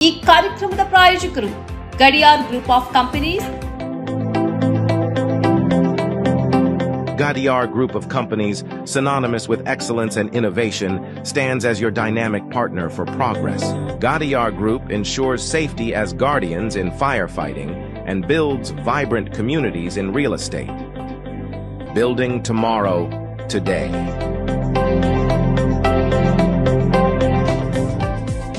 ಈ ಕಾರ್ಯಕ್ರಮದ ಪ್ರಾಯೋಜಕರು Gadiyar group of companies. Gadiar Group of Companies, synonymous with excellence and innovation, stands as your dynamic partner for progress. Gadiar Group ensures safety as guardians in firefighting and builds vibrant communities in real estate. Building tomorrow, today.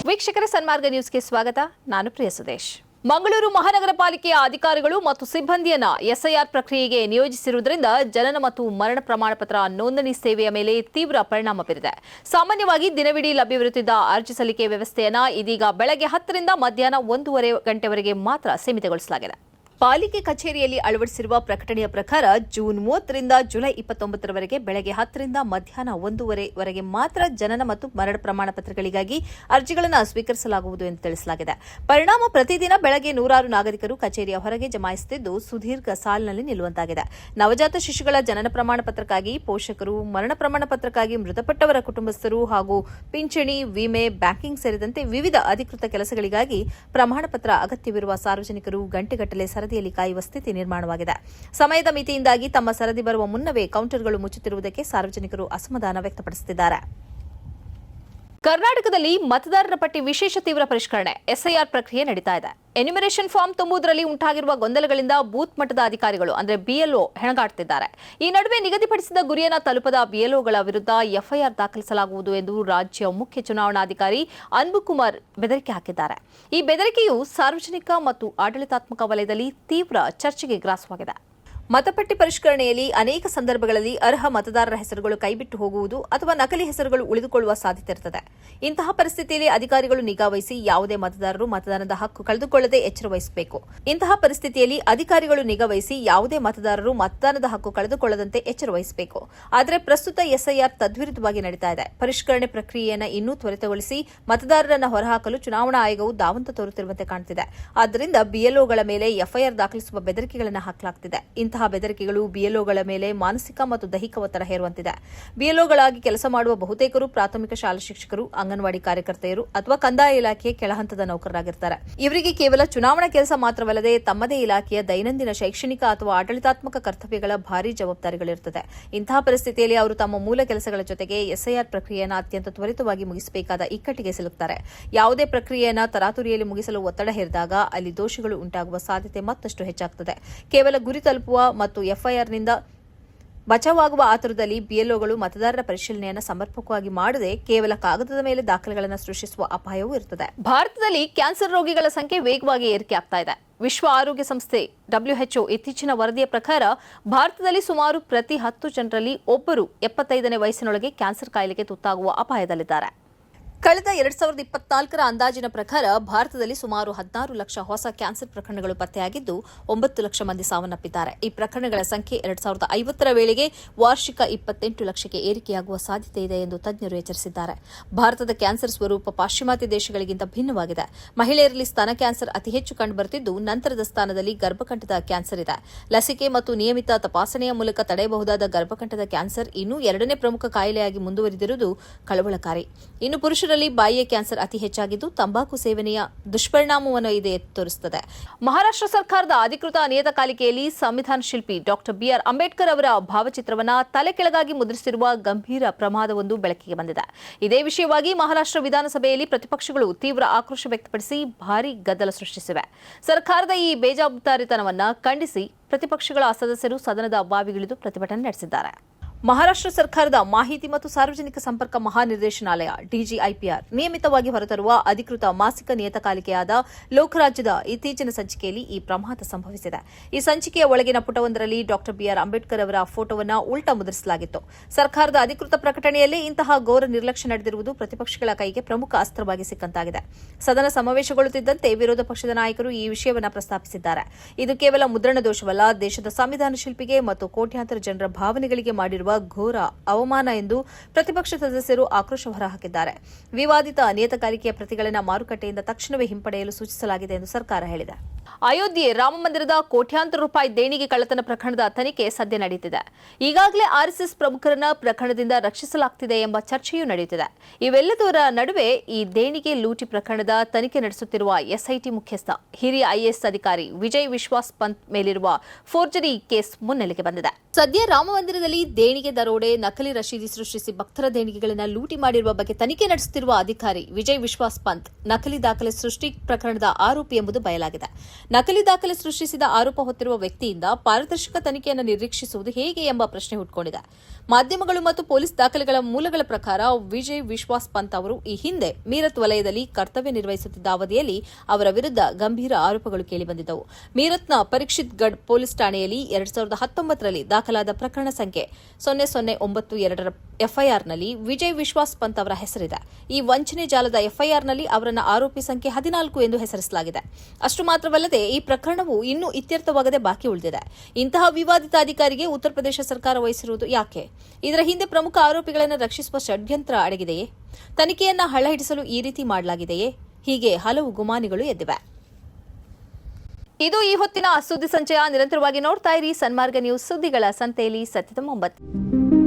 ವೀಕ್ಷಕರೇ, ಸನ್ಮಾರ್ಗ ನ್ಯೂಸ್ಗೆ ಸ್ವಾಗತ. ನಾನು ಪ್ರಿಯ ಸುದೇಶ್. ಮಂಗಳೂರು ಮಹಾನಗರ ಪಾಲಿಕೆಯ ಅಧಿಕಾರಿಗಳು ಮತ್ತು ಸಿಬ್ಬಂದಿಯನ್ನ SIR ಪ್ರಕ್ರಿಯೆಗೆ ನಿಯೋಜಿಸಿರುವುದರಿಂದ ಜನನ ಮತ್ತು ಮರಣ ಪ್ರಮಾಣ ಪತ್ರ ನೋಂದಣಿ ಸೇವೆಯ ಮೇಲೆ ತೀವ್ರ ಪರಿಣಾಮ ಬೀರಿದೆ. ಸಾಮಾನ್ಯವಾಗಿ ದಿನವಿಡೀ ಲಭ್ಯವಿರುತ್ತಿದ್ದ ಅರ್ಜಿ ಸಲ್ಲಿಕೆ ವ್ಯವಸ್ಥೆಯನ್ನ ಇದೀಗ ಬೆಳಗ್ಗೆ 10 ರಿಂದ ಮಧ್ಯಾಹ್ನ 1:30 ಗಂಟೆವರೆಗೆ ಮಾತ್ರ ಸೀಮಿತಗೊಳಿಸಲಾಗಿದೆ. ಪಾಲಿಕೆ ಕಚೇರಿಯಲ್ಲಿ ಅಳವಡಿಸಿರುವ ಪ್ರಕಟಣೆಯ ಪ್ರಕಾರ ಜೂನ್ 30 ರಿಂದ ಜುಲೈ 29 ರವರೆಗೆ ಬೆಳಗ್ಗೆ 10 ರಿಂದ ಮಧ್ಯಾಹ್ನ 1:30 ವರೆಗೆ ಮಾತ್ರ ಜನನ ಮತ್ತು ಮರಣ ಪ್ರಮಾಣ ಪತ್ರಗಳಿಗಾಗಿ ಅರ್ಜಿಗಳನ್ನು ಸ್ವೀಕರಿಸಲಾಗುವುದು ಎಂದು ತಿಳಿಸಲಾಗಿದೆ. ಪರಿಣಾಮ ಪ್ರತಿದಿನ ಬೆಳಗ್ಗೆ 106 ನಾಗರಿಕರು ಕಚೇರಿಯ ಹೊರಗೆ ಜಮಾಯಿಸುತ್ತಿದ್ದು ಸುದೀರ್ಘ ಸಾಲಿನಲ್ಲಿ ನಿಲ್ಲುವಂತಾಗಿದೆ. ನವಜಾತ ಶಿಶುಗಳ ಜನನ ಪ್ರಮಾಣ ಪತ್ರಕ್ಕಾಗಿ ಪೋಷಕರು, ಮರಣ ಪ್ರಮಾಣ ಪತ್ರಕ್ಕಾಗಿ ಮೃತಪಟ್ಟವರ ಕುಟುಂಬಸ್ಥರು ಹಾಗೂ ಪಿಂಚಣಿ, ವಿಮೆ, ಬ್ಯಾಂಕಿಂಗ್ ಸೇರಿದಂತೆ ವಿವಿಧ ಅಧಿಕೃತ ಕೆಲಸಗಳಿಗಾಗಿ ಪ್ರಮಾಣ ಪತ್ರ ಅಗತ್ಯವಿರುವ ಸಾರ್ವಜನಿಕರು ಗಂಟೆಗಟ್ಟಲೆ ಸರದಿಯಲ್ಲಿ ಕಾಯುವ ಸ್ಥಿತಿ ನಿರ್ಮಾಣವಾಗಿದೆ. ಸಮಯದ ಮಿತಿಯಿಂದಾಗಿ ತಮ್ಮ ಸರದಿ ಬರುವ ಮುನ್ನವೇ ಕೌಂಟರ್ಗಳು ಮುಚ್ಚುತ್ತಿರುವುದಕ್ಕೆ ಸಾರ್ವಜನಿಕರು ಅಸಮಾಧಾನ ವ್ಯಕ್ತಪಡಿಸುತ್ತಿದ್ದಾರೆ. ಕರ್ನಾಟಕದಲ್ಲಿ ಮತದಾರರ ಪಟ್ಟಿ ವಿಶೇಷ ತೀವ್ರ ಪರಿಷ್ಕರಣೆ ಎಸ್ಐಆರ್ ಪ್ರಕ್ರಿಯೆ ನಡೀತಾ ಇದೆ. ಎನ್ಯುಮರೇಷನ್ ಫಾರ್ಮ್ ತುಂಬುವುದರಲ್ಲಿ ಉಂಟಾಗಿರುವ ಗೊಂದಲಗಳಿಂದ ಬೂತ್ ಮಟ್ಟದ ಅಧಿಕಾರಿಗಳು ಅಂದರೆ ಬಿಎಲ್ಒ ಹೆಣಗಾಡುತ್ತಿದ್ದಾರೆ. ಈ ನಡುವೆ ನಿಗದಿಪಡಿಸಿದ ಗುರಿಯನ್ನು ತಲುಪದ ಬಿಎಲ್ಒಗಳ ವಿರುದ್ಧ ಎಫ್ಐಆರ್ ದಾಖಲಿಸಲಾಗುವುದು ಎಂದು ರಾಜ್ಯ ಮುಖ್ಯ ಚುನಾವಣಾಧಿಕಾರಿ ಅನ್ಬುಕುಮಾರ್ ಬೆದರಿಕೆ ಹಾಕಿದ್ದಾರೆ. ಈ ಬೆದರಿಕೆಯು ಸಾರ್ವಜನಿಕ ಮತ್ತು ಆಡಳಿತಾತ್ಮಕ ವಲಯದಲ್ಲಿ ತೀವ್ರ ಚರ್ಚೆಗೆ ಗ್ರಾಸವಾಗಿದೆ. ಮತಪಟ್ಟಿ ಪರಿಷ್ಕರಣೆಯಲ್ಲಿ ಅನೇಕ ಸಂದರ್ಭಗಳಲ್ಲಿ ಅರ್ಹ ಮತದಾರರ ಹೆಸರುಗಳು ಕೈಬಿಟ್ಟು ಹೋಗುವುದು ಅಥವಾ ನಕಲಿ ಹೆಸರುಗಳು ಉಳಿದುಕೊಳ್ಳುವ ಸಾಧ್ಯತೆ ಇರುತ್ತದೆ. ಇಂತಹ ಪರಿಸ್ಥಿತಿಯಲ್ಲಿ ಅಧಿಕಾರಿಗಳು ನಿಗಾವಹಿಸಿ ಯಾವುದೇ ಮತದಾರರು ಮತದಾನದ ಹಕ್ಕು ಕಳೆದುಕೊಳ್ಳದೆ ಎಚ್ಚರ ವಹಿಸಬೇಕು. ಇಂತಹ ಪರಿಸ್ಥಿತಿಯಲ್ಲಿ ಅಧಿಕಾರಿಗಳು ನಿಗಾವಹಿಸಿ ಯಾವುದೇ ಮತದಾರರು ಮತದಾನದ ಹಕ್ಕು ಕಳೆದುಕೊಳ್ಳದಂತೆ ಎಚ್ಚರ ವಹಿಸಬೇಕು. ಆದರೆ ಪ್ರಸ್ತುತ ಎಸ್ಐಆರ್ ತದ್ವಿರುದ್ಧವಾಗಿ ನಡೀತಾ ಇದೆ. ಪರಿಷ್ಕರಣೆ ಪ್ರಕ್ರಿಯೆಯನ್ನು ಇನ್ನೂ ತ್ವರಿತಗೊಳಿಸಿ ಮತದಾರರನ್ನು ಹೊರಹಾಕಲು ಚುನಾವಣಾ ಆಯೋಗವು ದಾವಂತ ತೋರುತ್ತಿರುವಂತೆ ಕಾಣುತ್ತಿದೆ. ಆದ್ದರಿಂದ ಬಿಎಲ್ಒಗಳ ಮೇಲೆ ಎಫ್ಐಆರ್ ದಾಖಲಿಸುವ ಬೆದರಿಕೆಗಳನ್ನು ಹಾಕಲಾಗುತ್ತಿದೆ. ಇಂತಹ ಬೆದರಿಕೆಗಳು ಬಿಎಲ್ಒಗಳ ಮೇಲೆ ಮಾನಸಿಕ ಮತ್ತು ದೈಹಿಕ ಒತ್ತಡ ಹೇರುವಂತಿದೆ. ಬಿಎಲ್ಒಗಳಾಗಿ ಕೆಲಸ ಮಾಡುವ ಬಹುತೇಕರು ಪ್ರಾಥಮಿಕ ಶಾಲಾ ಶಿಕ್ಷಕರು, ಅಂಗನವಾಡಿ ಕಾರ್ಯಕರ್ತೆಯರು ಅಥವಾ ಕಂದಾಯ ಇಲಾಖೆಯ ಕೆಳಹಂತದ ನೌಕರರಾಗಿರುತ್ತಾರೆ. ಇವರಿಗೆ ಕೇವಲ ಚುನಾವಣಾ ಕೆಲಸ ಮಾತ್ರವಲ್ಲದೆ ತಮ್ಮದೇ ಇಲಾಖೆಯ ದೈನಂದಿನ ಶೈಕ್ಷಣಿಕ ಅಥವಾ ಆಡಳಿತಾತ್ಮಕ ಕರ್ತವ್ಯಗಳ ಭಾರೀ ಜವಾಬ್ದಾರಿಗಳಿರುತ್ತದೆ. ಇಂತಹ ಪರಿಸ್ಥಿತಿಯಲ್ಲಿ ಅವರು ತಮ್ಮ ಮೂಲ ಕೆಲಸಗಳ ಜೊತೆಗೆ ಎಸ್ಐಆರ್ ಪ್ರಕ್ರಿಯೆಯನ್ನು ಅತ್ಯಂತ ತ್ವರಿತವಾಗಿ ಮುಗಿಸಬೇಕಾದ ಇಕ್ಕಟ್ಟಿಗೆ ಸಿಲುಕುತ್ತಾರೆ. ಯಾವುದೇ ಪ್ರಕ್ರಿಯೆಯನ್ನು ತರಾತುರಿಯಲ್ಲಿ ಮುಗಿಸಲು ಒತ್ತಡ ಹೇರಿದಾಗ ಅಲ್ಲಿ ದೋಷಗಳು ಉಂಟಾಗುವ ಸಾಧ್ಯತೆ ಮತ್ತಷ್ಟು ಹೆಚ್ಚಾಗುತ್ತದೆ. ಕೇವಲ ಗುರಿ ತಲುಪುವ ಮತ್ತು ಎಫ್ಐಆರ್ನಿಂದ ಬಚಾವಾಗುವ ಆತುರದಲ್ಲಿ ಬಿಎಲ್ಒಗಳು ಮತದಾರರ ಪರಿಶೀಲನೆಯನ್ನು ಸಮರ್ಪಕವಾಗಿ ಮಾಡದೆ ಕೇವಲ ಕಾಗದದ ಮೇಲೆ ದಾಖಲೆಗಳನ್ನು ಸೃಷ್ಟಿಸುವ ಅಪಾಯವೂ ಇರುತ್ತದೆ. ಭಾರತದಲ್ಲಿ ಕ್ಯಾನ್ಸರ್ ರೋಗಿಗಳ ಸಂಖ್ಯೆ ವೇಗವಾಗಿ ಏರಿಕೆಯಾಗ್ತಾ ಇದೆ. ವಿಶ್ವ ಆರೋಗ್ಯ ಸಂಸ್ಥೆ WHO ಇತ್ತೀಚಿನ ವರದಿಯ ಪ್ರಕಾರ ಭಾರತದಲ್ಲಿ ಸುಮಾರು ಪ್ರತಿ 10 ಜನರಲ್ಲಿ ಒಬ್ಬರು 75ನೇ ವಯಸ್ಸಿನೊಳಗೆ ಕ್ಯಾನ್ಸರ್ ಕಾಯಿಲೆಗೆ ತುತ್ತಾಗುವ ಅಪಾಯದಲ್ಲಿದ್ದಾರೆ. ಕಳೆದ 2024ರ ಅಂದಾಜಿನ ಪ್ರಕಾರ ಭಾರತದಲ್ಲಿ ಸುಮಾರು 16 ಲಕ್ಷ ಹೊಸ ಕ್ಯಾನ್ಸರ್ ಪ್ರಕರಣಗಳು ಪತ್ತೆಯಾಗಿದ್ದು 9 ಲಕ್ಷ ಮಂದಿ ಸಾವನ್ನಪ್ಪಿದ್ದಾರೆ. ಈ ಪ್ರಕರಣಗಳ ಸಂಖ್ಯೆ 2050ರ ವೇಳೆಗೆ ವಾರ್ಷಿಕ 28 ಲಕ್ಷಕ್ಕೆ ಏರಿಕೆಯಾಗುವ ಸಾಧ್ಯತೆ ಇದೆ ಎಂದು ತಜ್ಞರು ಎಚ್ಚರಿಸಿದ್ದಾರೆ. ಭಾರತದ ಕ್ಯಾನ್ಸರ್ ಸ್ವರೂಪ ಪಾಶ್ಚಿಮಾತ್ಯ ದೇಶಗಳಿಗಿಂತ ಭಿನ್ನವಾಗಿದೆ. ಮಹಿಳೆಯರಲ್ಲಿ ಸ್ತನ ಕ್ಯಾನ್ಸರ್ ಅತಿ ಹೆಚ್ಚು ಕಂಡುಬರುತ್ತಿದ್ದು ನಂತರದ ಸ್ಥಾನದಲ್ಲಿ ಗರ್ಭಕಂಠದ ಕ್ಯಾನ್ಸರ್ ಇದೆ. ಲಸಿಕೆ ಮತ್ತು ನಿಯಮಿತ ತಪಾಸಣೆಯ ಮೂಲಕ ತಡೆಯಬಹುದಾದ ಗರ್ಭಕಂಠದ ಕ್ಯಾನ್ಸರ್ ಇನ್ನೂ 2ನೇ ಪ್ರಮುಖ ಕಾಯಿಲೆಯಾಗಿ ಮುಂದುವರಿದಿರುವುದು ಕಳವಳಕಾರಿ. ಇನ್ನು ಪುರುಷರಲ್ಲಿ ಬಾಯಿಯ ಕ್ಯಾನ್ಸರ್ ಅತಿ ಹೆಚ್ಚಾಗಿದ್ದು ತಂಬಾಕು ಸೇವನೆಯ ದುಷ್ಪರಿಣಾಮವನ್ನು ಇದೆ ತೋರಿಸುತ್ತದೆ. ಮಹಾರಾಷ್ಟ್ರ ಸರ್ಕಾರದ ಅಧಿಕೃತ ನಿಯತಕಾಲಿಕೆಯಲ್ಲಿ ಸಂವಿಧಾನ ಶಿಲ್ಪಿ ಡಾಕ್ಟರ್ ಬಿಆರ್ ಅಂಬೇಡ್ಕರ್ ಅವರ ಭಾವಚಿತ್ರವನ್ನು ತಲೆ ಕೆಳಗಾಗಿ ಮುದ್ರಿಸಿರುವ ಗಂಭೀರ ಪ್ರಮಾದವೊಂದು ಬೆಳಕಿಗೆ ಬಂದಿದೆ. ಇದೇ ವಿಷಯವಾಗಿ ಮಹಾರಾಷ್ಟ್ರ ವಿಧಾನಸಭೆಯಲ್ಲಿ ಪ್ರತಿಪಕ್ಷಗಳು ತೀವ್ರ ಆಕ್ರೋಶ ವ್ಯಕ್ತಪಡಿಸಿ ಭಾರೀ ಗದ್ದಲ ಸೃಷ್ಟಿಸಿವೆ. ಸರ್ಕಾರದ ಈ ಬೇಜವಾಬ್ದಾರಿತನವನ್ನು ಖಂಡಿಸಿ ಪ್ರತಿಪಕ್ಷಗಳ ಸದಸ್ಯರು ಸದನದ ಬಾವಿಗಿಳಿದು ಪ್ರತಿಭಟನೆ ನಡೆಸಿದ್ದಾರೆ. ಮಹಾರಾಷ್ಟ್ರ ಸರ್ಕಾರದ ಮಾಹಿತಿ ಮತ್ತು ಸಾರ್ವಜನಿಕ ಸಂಪರ್ಕ ಮಹಾನಿರ್ದೇಶನಾಲಯ ಡಿಜಿಐಪಿಆರ್ ನಿಯಮಿತವಾಗಿ ಹೊರತರುವ ಅಧಿಕೃತ ಮಾಸಿಕ ನಿಯತಕಾಲಿಕೆಯಾದ ಲೋಕರಾಜ್ಯದ ಇತ್ತೀಚಿನ ಸಂಚಿಕೆಯಲ್ಲಿ ಈ ಪ್ರಮಾದ ಸಂಭವಿಸಿದೆ. ಈ ಸಂಚಿಕೆಯ ಒಳಗಿನ ಪುಟವೊಂದರಲ್ಲಿ ಡಾಕ್ಟರ್ ಬಿಆರ್ ಅಂಬೇಡ್ಕರ್ ಅವರ ಫೋಟೋವನ್ನು ಉಲ್ಟಾ ಮುದ್ರಿಸಲಾಗಿತ್ತು. ಸರ್ಕಾರದ ಅಧಿಕೃತ ಪ್ರಕಟಣೆಯಲ್ಲಿ ಇಂತಹ ಘೋರ ನಿರ್ಲಕ್ಷ್ಯ ನಡೆದಿರುವುದು ಪ್ರತಿಪಕ್ಷಗಳ ಕೈಗೆ ಪ್ರಮುಖ ಅಸ್ತ್ರವಾಗಿ ಸಿಕ್ಕಂತಾಗಿದೆ. ಸದನ ಸಮಾವೇಶಗೊಳ್ಳುತ್ತಿದ್ದಂತೆ ವಿರೋಧ ಪಕ್ಷದ ನಾಯಕರು ಈ ವಿಷಯವನ್ನು ಪ್ರಸ್ತಾಪಿಸಿದ್ದಾರೆ. ಇದು ಕೇವಲ ಮುದ್ರಣ ದೋಷವಲ್ಲ, ದೇಶದ ಸಂವಿಧಾನ ಶಿಲ್ಪಿಗೆ ಮತ್ತು ಕೋಟ್ಯಾಂತರ ಜನರ ಭಾವನೆಗಳಿಗೆ ಮಾಡಿರುವ ಘೋರ ಅವಮಾನ ಎಂದು ಪ್ರತಿಪಕ್ಷ ಸದಸ್ಯರು ಆಕ್ರೋಶ ಹೊರಹಾಕಿದ್ದಾರೆ. ವಿವಾದಿತ ನಿಯತಕಾಲಿಕೆಯ ಪ್ರತಿಗಳನ್ನು ಮಾರುಕಟ್ಟೆಯಿಂದ ತಕ್ಷಣವೇ ಹಿಂಪಡೆಯಲು ಸೂಚಿಸಲಾಗಿದೆ ಎಂದು ಸರ್ಕಾರ ಹೇಳಿದೆ. ಅಯೋಧ್ಯೆ ರಾಮಮಂದಿರದ ಕೋಟ್ಯಾಂತರ ರೂಪಾಯಿ ದೇಣಿಗೆ ಕಳ್ಳತನ ಪ್ರಕರಣದ ತನಿಖೆ ಸದ್ಯ ನಡೆಯುತ್ತಿದೆ. ಈಗಾಗಲೇ ಆರ್ಎಸ್ಎಸ್ ಪ್ರಮುಖರನ್ನ ಪ್ರಕರಣದಿಂದ ರಕ್ಷಿಸಲಾಗುತ್ತಿದೆ ಎಂಬ ಚರ್ಚೆಯೂ ನಡೆಯುತ್ತಿದೆ. ಇವೆಲ್ಲದರ ನಡುವೆ ಈ ದೇಣಿಗೆ ಲೂಟಿ ಪ್ರಕರಣದ ತನಿಖೆ ನಡೆಸುತ್ತಿರುವ ಎಸ್ಐಟಿ ಮುಖ್ಯಸ್ಥ ಹಿರಿಯ ಐಎಎಸ್ ಅಧಿಕಾರಿ ವಿಜಯ್ ವಿಶ್ವಾಸ್ ಪಂತ್ ಮೇಲಿರುವ ಫೋರ್ಜರಿ ಕೇಸ್ ಮುನ್ನೆಲೆಗೆ ಬಂದಿದೆ. ಸದ್ಯ ರಾಮಮಂದಿರದಲ್ಲಿ ದೇಣಿಗೆ ದರೋಡೆ, ನಕಲಿ ರಶೀದಿ ಸೃಷ್ಟಿಸಿ ಭಕ್ತರ ದೇಣಿಗೆಗಳನ್ನು ಲೂಟಿ ಮಾಡಿರುವ ಬಗ್ಗೆ ತನಿಖೆ ನಡೆಸುತ್ತಿರುವ ಅಧಿಕಾರಿ ವಿಜಯ್ ವಿಶ್ವಾಸ್ ಪಂತ್ ನಕಲಿ ದಾಖಲೆ ಸೃಷ್ಟಿ ಪ್ರಕರಣದ ಆರೋಪಿ ಎಂಬುದು ಬಯಲಾಗಿದೆ. ನಕಲಿ ದಾಖಲೆ ಸೃಷ್ಟಿಸಿದ ಆರೋಪ ಹೊತ್ತಿರುವ ವ್ಯಕ್ತಿಯಿಂದ ಪಾರದರ್ಶಕ ತನಿಖೆಯನ್ನು ನಿರೀಕ್ಷಿಸುವುದು ಹೇಗೆ ಎಂಬ ಪ್ರಶ್ನೆ ಹುಟ್ಟುಕೊಂಡಿದೆ. ಮಾಧ್ಯಮಗಳು ಮತ್ತು ಪೊಲೀಸ್ ದಾಖಲೆಗಳ ಮೂಲಗಳ ಪ್ರಕಾರ ವಿಜಯ್ ವಿಶ್ವಾಸ್ ಪಂತ್ ಅವರು ಈ ಹಿಂದೆ ಮೀರತ್ ವಲಯದಲ್ಲಿ ಕರ್ತವ್ಯ ನಿರ್ವಹಿಸುತ್ತಿದ್ದ ಅವಧಿಯಲ್ಲಿ ಅವರ ವಿರುದ್ಧ ಗಂಭೀರ ಆರೋಪಗಳು ಕೇಳಿಬಂದಿದ್ದವು. ಮೀರತ್ನ ಪರೀಕ್ಷಿತ್ ಗಢ್ ಪೊಲೀಸ್ ಠಾಣೆಯಲ್ಲಿ 2019ರಲ್ಲಿ ದಾಖಲಾದ ಪ್ರಕರಣ ಸಂಖ್ಯೆ 0092 ಎಫ್ಐಆರ್ನಲ್ಲಿ ವಿಜಯ್ ವಿಶ್ವಾಸ್ ಪಂತ್ ಅವರ ಹೆಸರಿದೆ. ಈ ವಂಚನೆ ಜಾಲದ ಎಫ್ಐಆರ್ನಲ್ಲಿ ಅವರನ್ನು ಆರೋಪಿ ಸಂಖ್ಯೆ 14 ಎಂದು ಹೆಸರಿಸಲಾಗಿದೆ. ಅಷ್ಟು ಮಾತ್ರವಲ್ಲದೆ ಈ ಪ್ರಕರಣವು ಇನ್ನೂ ಇತ್ಯರ್ಥವಾಗದೆ ಬಾಕಿ ಉಳಿದಿದೆ. ಇಂತಹ ವಿವಾದಿತ ಅಧಿಕಾರಿಗೆ ಉತ್ತರ ಪ್ರದೇಶ ಸರ್ಕಾರ ವಹಿಸಿರುವುದು ಯಾಕೆ? ಇದರ ಹಿಂದೆ ಪ್ರಮುಖ ಆರೋಪಿಗಳನ್ನು ರಕ್ಷಿಸುವ ಷಡ್ಯಂತ್ರ ಅಡಗಿದೆಯೇ? ತನಿಖೆಯನ್ನ ಹಳ್ಳಹಿಡಿಸಲು ಈ ರೀತಿ ಮಾಡಲಾಗಿದೆಯೇ? ಹೀಗೆ ಹಲವು ಗುಮಾನಿಗಳು ಎದ್ದಿವೆ. ಇದು ಈ ಹೊತ್ತಿನ ಸುದ್ದಿ ಸಂಚಯ. ನಿರಂತರವಾಗಿ ನೋಡ್ತಾ ಇರಿ ಸನ್ಮಾರ್ಗ ನ್ಯೂಸ್, ಸುದ್ದಿಗಳ ಸಂತೆಯಲ್ಲಿ ಸತ್ಯದ ಮೊಂಬತ್ತು.